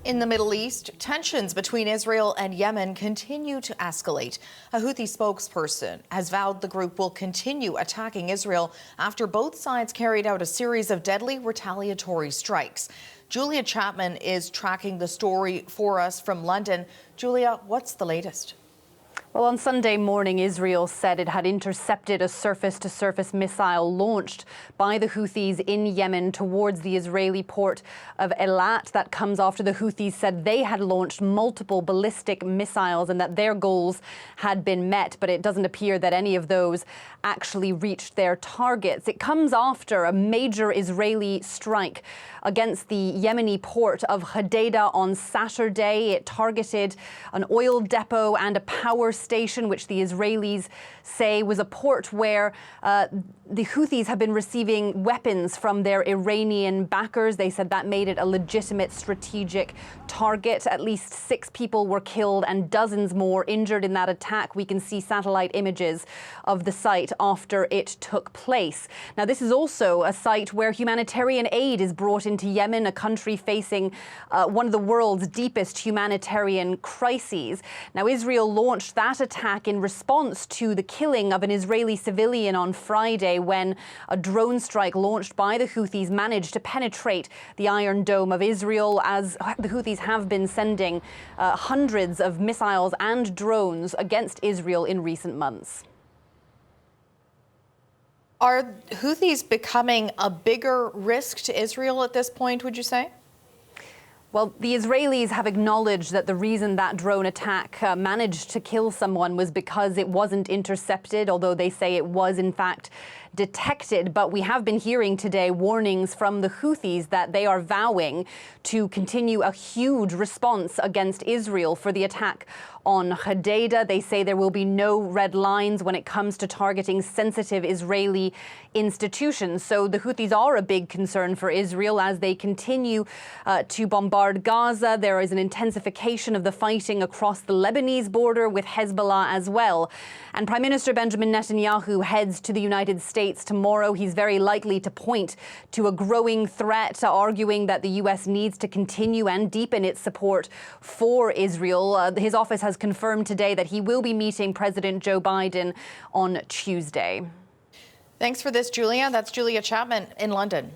In the Middle East, tensions between Israel and Yemen continue to escalate. A Houthi spokesperson has vowed the group will continue attacking Israel after both sides carried out a series of deadly retaliatory strikes. Julia Chapman is tracking the story for us from London. Julia, what's the latest? Well, on Sunday morning, Israel said it had intercepted a surface-to-surface missile launched by the Houthis in Yemen towards the Israeli port of Eilat. That comes after the Houthis said they had launched multiple ballistic missiles and that their goals had been met, but it doesn't appear that any of those actually reached their targets. It comes after a major Israeli strike against the Yemeni port of Hodeidah on Saturday. It targeted an oil depot and a power station, which the Israelis say was a port where the Houthis have been receiving weapons from their Iranian backers. They said that made it a legitimate strategic target. At least 6 people were killed and dozens more injured in that attack. We can see satellite images of the site after it took place. Now, this is also a site where humanitarian aid is brought into Yemen, a country facing one of the world's deepest humanitarian crises. Now, Israel launched that attack in response to the killing of an Israeli civilian on Friday when a drone strike launched by the Houthis managed to penetrate the Iron Dome of Israel, as the Houthis have been sending hundreds of missiles and drones against Israel in recent months. Are Houthis becoming a bigger risk to Israel at this point, would you say? Well, the Israelis have acknowledged that the reason that drone attack managed to kill someone was because it wasn't intercepted, although they say it was, in fact, detected. But we have been hearing today warnings from the Houthis that they are vowing to continue a huge response against Israel for the attack on Hodeidah. They say there will be no red lines when it comes to targeting sensitive Israeli institutions. So the Houthis are a big concern for Israel as they continue to bombard Gaza. There is an intensification of the fighting across the Lebanese border with Hezbollah as well. And Prime Minister Benjamin Netanyahu heads to the United States tomorrow. He's very likely to point to a growing threat, arguing that the U.S. needs to continue and deepen its support for Israel. His office has confirmed today that he will be meeting President Joe Biden on Tuesday. Thanks for this, Julia. That's Julia Chapman in London.